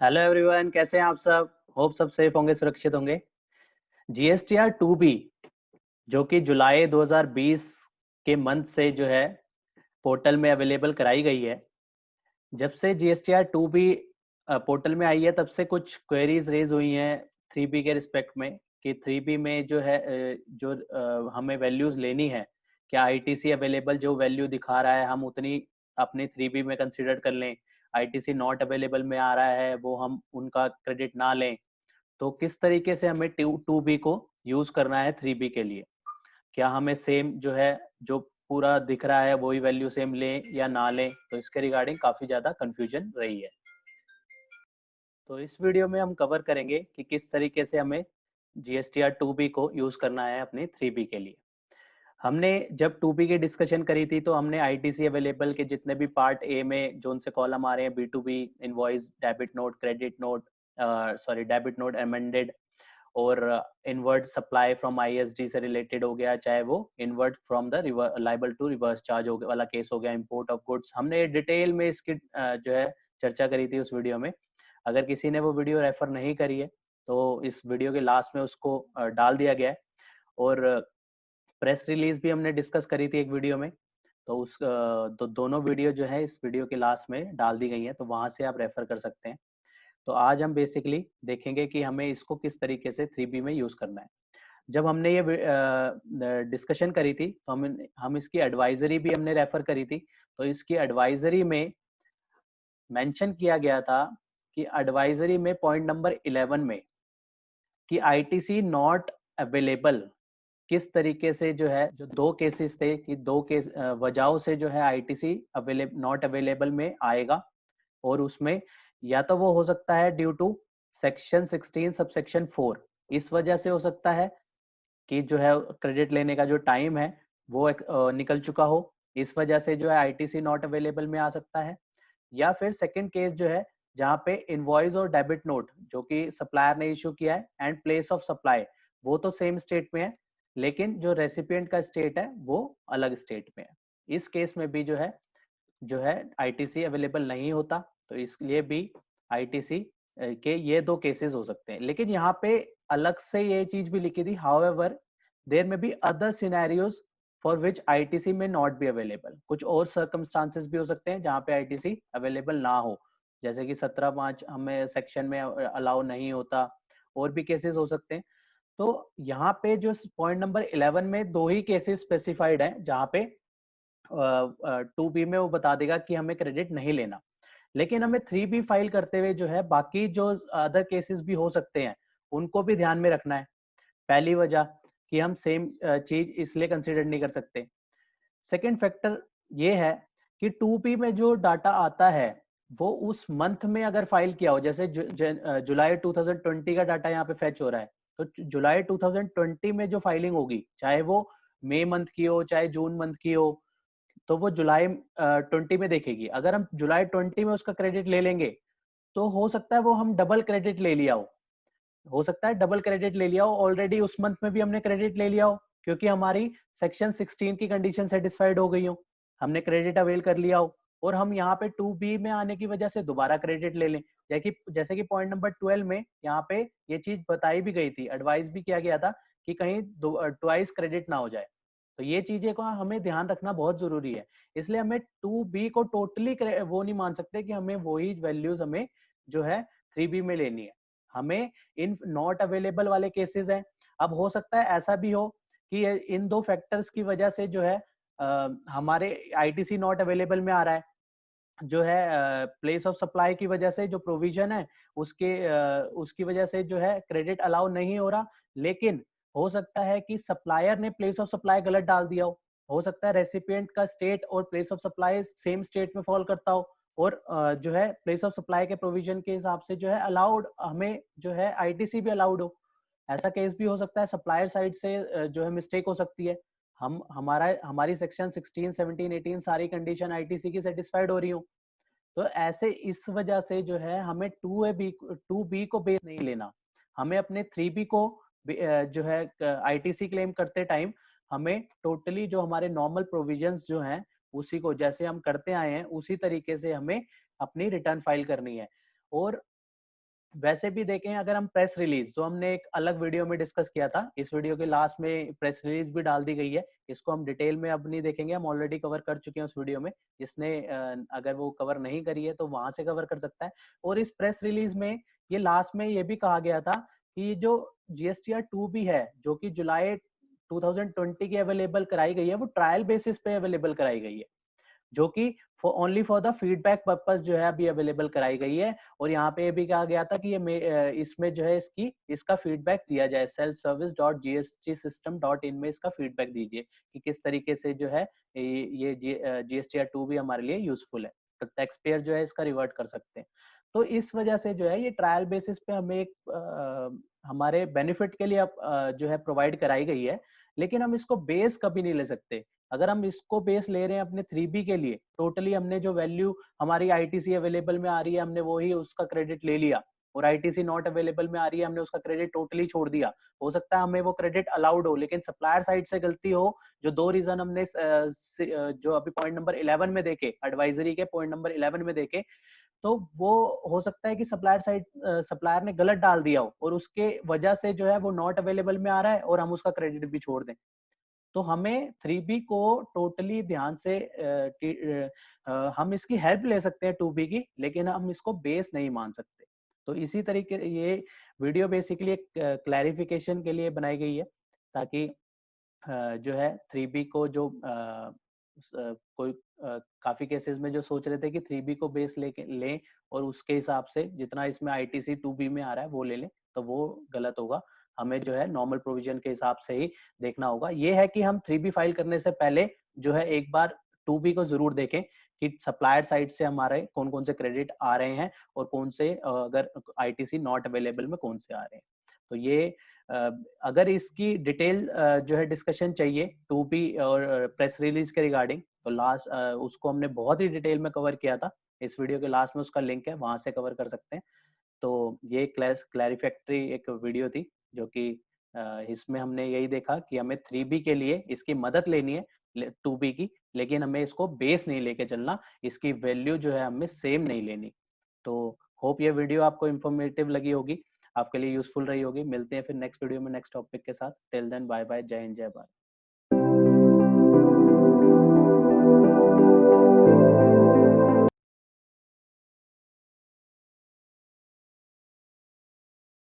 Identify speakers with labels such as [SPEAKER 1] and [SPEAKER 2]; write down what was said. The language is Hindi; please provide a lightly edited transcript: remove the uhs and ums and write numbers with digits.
[SPEAKER 1] हेलो एवरीवन, कैसे हैं आप सब। होप सब सेफ होंगे, सुरक्षित होंगे। जीएसटीआर 2B जो कि जुलाई 2020 के मंथ से जो है पोर्टल में अवेलेबल कराई गई है। जब से जीएसटीआर 2B पोर्टल में आई है तब से कुछ क्वेरीज रेज हुई हैं 3B के रिस्पेक्ट में कि 3B में जो है हमें वैल्यूज लेनी है, क्या आईटीसी अवेलेबल जो वैल्यू दिखा रहा है हम उतनी अपने 3B में कंसिडर कर लें, आईटीसी नॉट अवेलेबल में आ रहा है वो हम उनका क्रेडिट ना लें। तो किस तरीके से हमें 2B को यूज करना है 3B के लिए, क्या हमें सेम जो है जो पूरा दिख रहा है वही वैल्यू सेम लें या ना लें, तो इसके रिगार्डिंग काफी ज्यादा कंफ्यूजन रही है। तो इस वीडियो में हम कवर करेंगे कि किस तरीके से हमें जीएसटीआर 2B को यूज करना है अपने 3B के लिए। हमने जब 2B की डिस्कशन करी थी तो हमने आईटीसी अवेलेबल के जितने भी पार्ट ए में जो उनसे कॉलम आ रहे हैं, B2B invoice, debit note, credit note, sorry debit note amended, और इनवर्ट सप्लाई फ्रॉम आईएसडी से रिलेटेड हो गया, चाहे वो inward from the liable to reverse charge हो वाला केस हो गया, इंपोर्ट ऑफ गुड्स, हमने डिटेल में इसकी जो है चर्चा करी थी उस वीडियो में। अगर किसी ने वो वीडियो रेफर नहीं करी है तो इस वीडियो के लास्ट में उसको डाल दिया गया है। और प्रेस रिलीज भी हमने डिस्कस करी थी एक वीडियो में, तो तो दोनों वीडियो जो है इस वीडियो के लास्ट में डाल दी गई हैं, तो वहां से आप रेफर कर सकते हैं। तो आज हम बेसिकली देखेंगे कि हमें इसको किस तरीके से 3B में यूज करना है। जब हमने ये डिस्कशन करी थी तो हम इसकी एडवाइजरी भी हमने रेफर करी थी। तो इसकी एडवाइजरी में मेंशन किया गया था कि एडवाइजरी में पॉइंट नंबर 11 में कि आईटीसी नॉट अवेलेबल किस तरीके से जो है, जो दो केसेस थे कि दो केस वजहों से जो है आईटीसी नॉट अवेलेबल में आएगा, और उसमें या तो वो हो सकता है ड्यू टू सेक्शन 16 सबसेक्शन 4, इस वजह से हो सकता है कि जो है क्रेडिट लेने का जो टाइम है वो निकल चुका हो, इस वजह से जो है आईटीसी नॉट अवेलेबल में आ सकता है। या फिर सेकंड केस जो है जहाँ पे इनवॉइस और डेबिट नोट जो कि सप्लायर ने इशू किया है एंड प्लेस ऑफ सप्लाई वो तो सेम स्टेट में है, लेकिन जो रेसिपिएंट का स्टेट है वो अलग स्टेट में है। इस केस में भी जो है आईटीसी अवेलेबल नहीं होता, तो इसलिए भी आईटीसी के ये दो केसेस हो सकते हैं। लेकिन यहाँ पे अलग से ये चीज भी लिखी थी, हाउएवर देयर में B other scenarios for which ITC में नॉट बी अवेलेबल, कुछ और सर्कमस्टांसेस भी हो सकते हैं जहाँ पे आईटीसी अवेलेबल ना हो, जैसे कि 17(5) हमें सेक्शन में अलाउ नहीं होता, और भी केसेस हो सकते हैं। तो यहाँ पे जो पॉइंट नंबर 11 में दो ही केसेस स्पेसिफाइड हैं जहाँ पे 2B में वो बता देगा कि हमें क्रेडिट नहीं लेना, लेकिन हमें 3B फाइल करते हुए जो है बाकी जो अदर केसेस भी हो सकते हैं उनको भी ध्यान में रखना है। पहली वजह कि हम सेम चीज इसलिए कंसिडर नहीं कर सकते। सेकेंड फैक्टर ये है कि 2B में जो डाटा आता है वो उस मंथ में अगर फाइल किया हो, जैसे जुलाई 2020 का डाटा यहाँ पे फेच हो रहा है, तो जुलाई 2020 में जो फाइलिंग होगी चाहे वो मई मंथ की हो चाहे जून मंथ की हो, तो वो जुलाई 20 में देखेगी। अगर हम जुलाई 20 में उसका क्रेडिट ले लेंगे तो हो सकता है वो हम डबल क्रेडिट ले लिया हो सकता है डबल क्रेडिट ले लिया हो, ऑलरेडी उस मंथ में भी हमने क्रेडिट ले लिया हो क्योंकि हमारी सेक्शन 16 की कंडीशन सेटिस्फाइड हो गई हो, हमने क्रेडिट अवेल कर लिया हो, और हम यहाँ पे 2B में आने की वजह से दोबारा क्रेडिट ले लें। जैसे कि पॉइंट नंबर 12 में यहाँ पे ये चीज बताई भी गई थी, एडवाइस भी किया गया था कि कहीं ट्वाइस क्रेडिट ना हो जाए। तो ये चीजें को हमें ध्यान रखना बहुत जरूरी है। इसलिए हमें 2B को टोटली वो नहीं मान सकते कि हमें वही वैल्यूज हमें जो है 3B में लेनी है। हमें इन नॉट अवेलेबल वाले केसेस हैं। अब हो सकता है ऐसा भी हो कि इन दो फैक्टर्स की वजह से जो है हमारे आईटीसी नॉट अवेलेबल में आ रहा है, जो है प्लेस ऑफ सप्लाई की वजह से जो प्रोविजन है उसकी वजह से जो है क्रेडिट अलाउ नहीं हो रहा, लेकिन हो सकता है कि सप्लायर ने प्लेस ऑफ सप्लाई गलत डाल दिया हो सकता है रेसिपिएंट का स्टेट और place of supply same state में फॉल करता हो, और जो है प्लेस ऑफ सप्लाई के प्रोविजन के हिसाब से जो है अलाउड हमें जो है आईटीसी भी अलाउड हो। ऐसा केस भी हो सकता है सप्लायर साइड से जो है मिस्टेक हो सकती है, हमारी सेक्शन 16 17 18 सारी कंडीशन आईटीसी की सेटिस्फाइड हो रही हो, तो ऐसे इस वजह से जो है हमें 2B को बेस नहीं लेना, हमें अपने 3B को जो है आईटीसी क्लेम करते टाइम हमें टोटली जो हमारे नॉर्मल प्रोविजंस जो हैं उसी को जैसे हम करते आए हैं उसी तरीके से हमें अपनी रिटर्न फाइल करनी है। और वैसे भी देखें, अगर हम प्रेस रिलीज, जो हमने एक अलग वीडियो में डिस्कस किया था, इस वीडियो के लास्ट में प्रेस रिलीज भी डाल दी गई है, इसको हम डिटेल में अब नहीं देखेंगे, हम ऑलरेडी कवर कर चुके हैं उस वीडियो में। जिसने अगर वो कवर नहीं करी है तो वहां से कवर कर सकता है। और इस प्रेस रिलीज में ये लास्ट में ये भी कहा गया था कि जो GSTR 2B है, जो कि जुलाई 2020 की अवेलेबल कराई गई है, वो ट्रायल बेसिस पे अवेलेबल कराई गई है, जो कि only for the feedback purpose जो है अभी अवेलेबल कराई गई है। और यहाँ पे ये भी कहा गया था कि ये इसमें जो है इसका फीडबैक दिया जाए, selfservice.gstSystem.in में इसका फीडबैक दीजिए कि किस तरीके से जो है ये GSTR 2 भी हमारे लिए यूजफुल है, तो टैक्स पेयर जो है इसका रिवर्ट कर सकते हैं। तो इस वजह से जो है ये ट्रायल बेसिस पे हमें एक हमारे बेनिफिट के लिए जो है प्रोवाइड कराई गई है, लेकिन हम इसको बेस कभी नहीं ले सकते। अगर हम इसको बेस ले रहे हैं अपने 3B के लिए, टोटली हमने जो वैल्यू हमारी ITC अवेलेबल में आ रही है, हमने वही उसका क्रेडिट ले लिया, और ITC नॉट अवेलेबल में आ रही है, हमने उसका क्रेडिट टोटली छोड़ दिया। हो सकता है हमें वो क्रेडिट अलाउड हो, लेकिन सप्लायर साइड से गलती हो। जो 2 रीजन हमने जो अभी पॉइंट नंबर 11 में देखे, एडवाइजरी के पॉइंट नंबर 11 में देखे, तो वो हो सकता है कि सप्लायर ने गलत डाल दिया हो, और उसके वजह से जो है वो नॉट अवेलेबल में आ रहा है और हम उसका क्रेडिट भी छोड़ दें। तो हमें 3B को टोटली ध्यान से हम इसकी हेल्प ले सकते हैं 2B की, लेकिन हम इसको बेस नहीं मान सकते। तो इसी तरीके ये वीडियो बेसिकली एक क्लैरिफिकेशन के लिए बनाई गई है, ताकि जो है 3B को जो कोई काफी केसेस में जो सोच रहे थे कि 3B को बेस लेके लें और उसके हिसाब से जितना इसमें ITC 2B में आ रहा है वो ले लें, तो वो गलत होगा। हमें जो है नॉर्मल प्रोविजन के हिसाब से ही देखना होगा। ये है कि हम 3B फाइल करने से पहले जो है एक बार 2B को जरूर देखें कि सप्लायर साइड से हमारे कौन कौन से क्रेडिट आ रहे हैं, और कौन से अगर ITC नॉट अवेलेबल में कौन से आ रहे हैं। तो ये अगर इसकी डिटेल जो है डिस्कशन चाहिए 2B और प्रेस रिलीज के रिगार्डिंग, तो लास्ट उसको हमने बहुत ही डिटेल में कवर किया था। इस वीडियो के लास्ट में उसका लिंक है, वहां से कवर कर सकते हैं। तो ये क्लैरिफैक्टरी एक वीडियो थी, जो कि इसमें हमने यही देखा कि हमें 3B के लिए इसकी मदद लेनी है 2B की, लेकिन हमें इसको बेस नहीं लेके चलना, इसकी वैल्यू जो है हमें सेम नहीं लेनी। तो होप ये वीडियो आपको इन्फॉर्मेटिव लगी होगी, आपके लिए यूजफुल रही होगी। मिलते हैं फिर नेक्स्ट वीडियो में नेक्स्ट टॉपिक के साथ। टिल देन बाय बाय, जय हिंद जय भारत।